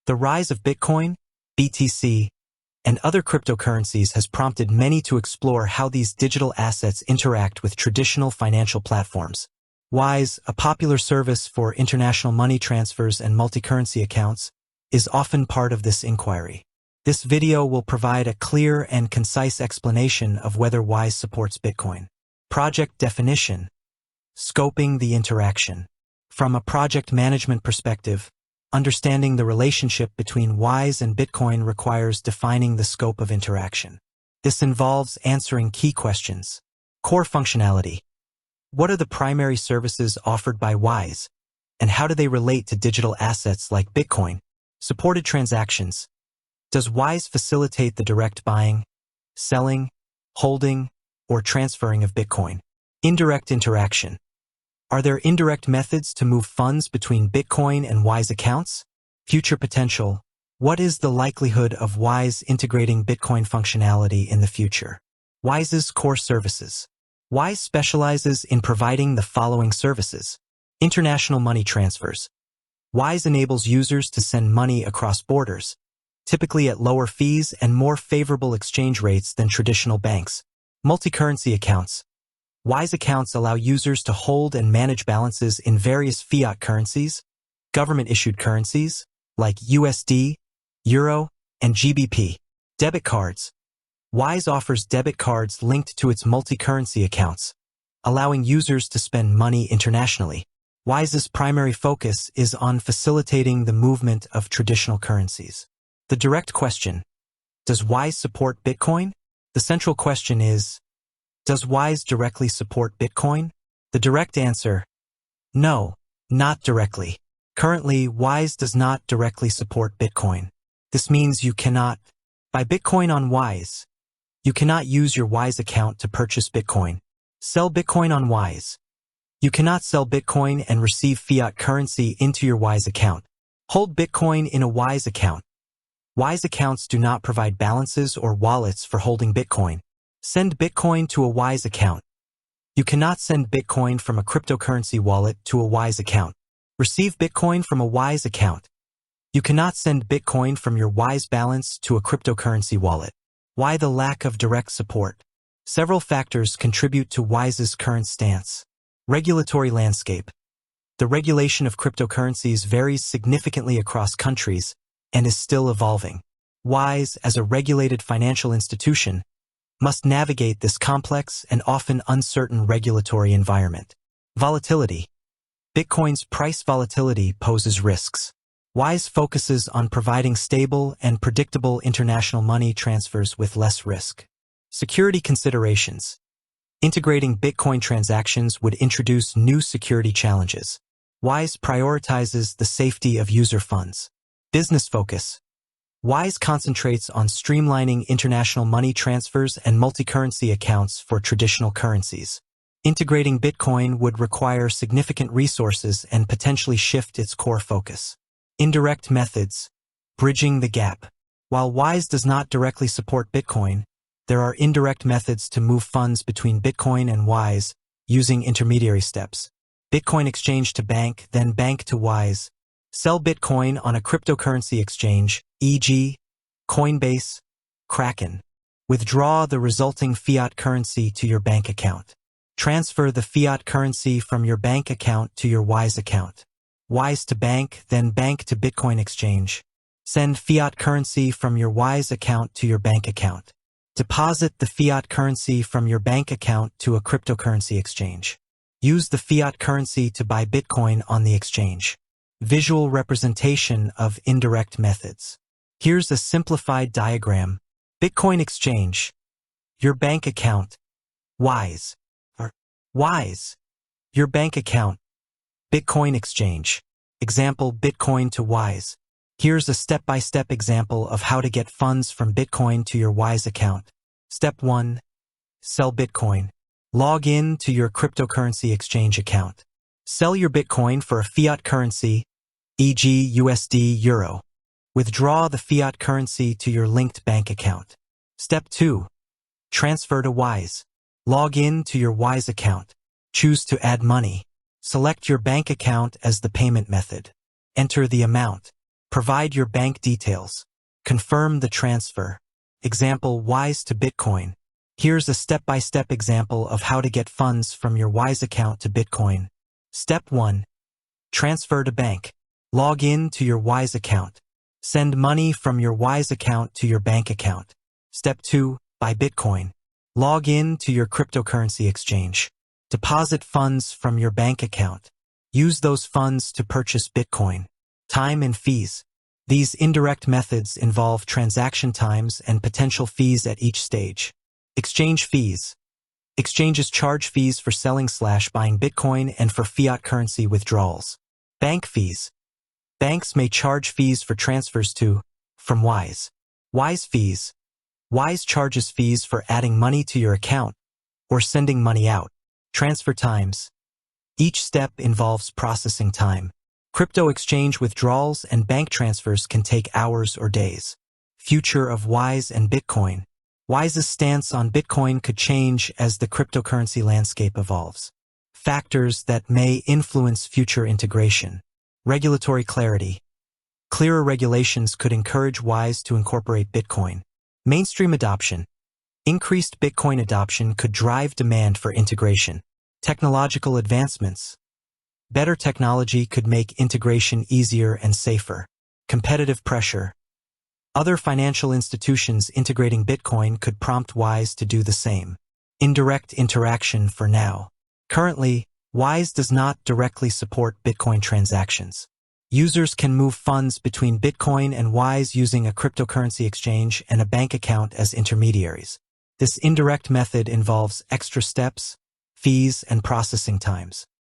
The rise of Bitcoin, BTC, and other cryptocurrencies has prompted many to explore how these digital assets interact with traditional financial platforms. Wise, a popular service for international money transfers and multi-currency accounts, is often part of this inquiry. This video will provide a clear and concise explanation of whether Wise supports Bitcoin. Project definition. Scoping the interaction. From a project management perspective, understanding the relationship between Wise and Bitcoin requires defining the scope of interaction. This involves answering key questions. Core functionality. What are the primary services offered by Wise, and how do they relate to digital assets like Bitcoin? Supported transactions. Does Wise facilitate the direct buying, selling, holding, or transferring of Bitcoin? Indirect interaction. Are there indirect methods to move funds between Bitcoin and Wise accounts? Future potential. What is the likelihood of Wise integrating Bitcoin functionality in the future? Wise's core services. Wise specializes in providing the following services. International money transfers. Wise enables users to send money across borders, typically at lower fees and more favorable exchange rates than traditional banks. Multi-currency accounts. Wise accounts allow users to hold and manage balances in various fiat currencies, government-issued currencies, like USD, Euro, and GBP. Debit cards. Wise offers debit cards linked to its multi-currency accounts, allowing users to spend money internationally. Wise's primary focus is on facilitating the movement of traditional currencies. The direct question. Does Wise support Bitcoin? The central question is, does Wise directly support Bitcoin? The direct answer, no, not directly. Currently, Wise does not directly support Bitcoin. This means you cannot buy Bitcoin on Wise. You cannot use your Wise account to purchase Bitcoin. Sell Bitcoin on Wise. You cannot sell Bitcoin and receive fiat currency into your Wise account. Hold Bitcoin in a Wise account. Wise accounts do not provide balances or wallets for holding Bitcoin. Send Bitcoin to a Wise account. You cannot send Bitcoin from a cryptocurrency wallet to a Wise account. Receive Bitcoin from a Wise account. You cannot send Bitcoin from your Wise balance to a cryptocurrency wallet. Why the lack of direct support? Several factors contribute to Wise's current stance. Regulatory landscape. The regulation of cryptocurrencies varies significantly across countries and is still evolving. Wise, as a regulated financial institution, must navigate this complex and often uncertain regulatory environment. Volatility. Bitcoin's price volatility poses risks. Wise focuses on providing stable and predictable international money transfers with less risk. Security considerations. Integrating Bitcoin transactions would introduce new security challenges. Wise prioritizes the safety of user funds. Business focus. Wise concentrates on streamlining international money transfers and multi-currency accounts for traditional currencies. Integrating Bitcoin would require significant resources and potentially shift its core focus. Indirect methods. Bridging the gap. While Wise does not directly support Bitcoin, there are indirect methods to move funds between Bitcoin and Wise using intermediary steps. Bitcoin exchange to bank, then bank to Wise. Sell Bitcoin on a cryptocurrency exchange, e.g., Coinbase, Kraken. Withdraw the resulting fiat currency to your bank account. Transfer the fiat currency from your bank account to your Wise account. Wise to bank, then bank to Bitcoin exchange. Send fiat currency from your Wise account to your bank account. Deposit the fiat currency from your bank account to a cryptocurrency exchange. Use the fiat currency to buy Bitcoin on the exchange. Visual representation of indirect methods. Here's a simplified diagram. Bitcoin exchange. Your bank account. Wise. Or Wise. Your bank account. Bitcoin exchange. Example: Bitcoin to Wise. Here's a step-by-step example of how to get funds from Bitcoin to your Wise account. Step 1. Sell Bitcoin. Log in to your cryptocurrency exchange account. Sell your Bitcoin for a fiat currency, e.g. USD, Euro. Withdraw the fiat currency to your linked bank account. Step 2. Transfer to Wise. Log in to your Wise account. Choose to add money. Select your bank account as the payment method. Enter the amount. Provide your bank details. Confirm the transfer. Example: Wise to Bitcoin. Here's a step-by-step example of how to get funds from your Wise account to Bitcoin. Step 1. Transfer to bank. Log in to your Wise account. Send money from your Wise account to your bank account. Step 2. Buy Bitcoin. Log in to your cryptocurrency exchange. Deposit funds from your bank account. Use those funds to purchase Bitcoin. Time and fees. These indirect methods involve transaction times and potential fees at each stage. Exchange fees. Exchanges charge fees for selling/buying Bitcoin and for fiat currency withdrawals. Bank fees. Banks may charge fees for transfers to, from Wise. Wise fees. Wise charges fees for adding money to your account or sending money out. Transfer times. Each step involves processing time. Crypto exchange withdrawals and bank transfers can take hours or days. Future of Wise and Bitcoin. Wise's stance on Bitcoin could change as the cryptocurrency landscape evolves. Factors that may influence future integration. Regulatory clarity. Clearer regulations could encourage Wise to incorporate Bitcoin. Mainstream adoption. Increased Bitcoin adoption could drive demand for integration. Technological advancements. Better technology could make integration easier and safer. Competitive pressure. Other financial institutions integrating Bitcoin could prompt Wise to do the same. Indirect interaction for now. Currently, Wise does not directly support Bitcoin transactions. Users can move funds between Bitcoin and Wise using a cryptocurrency exchange and a bank account as intermediaries. This indirect method involves extra steps, fees, and processing times.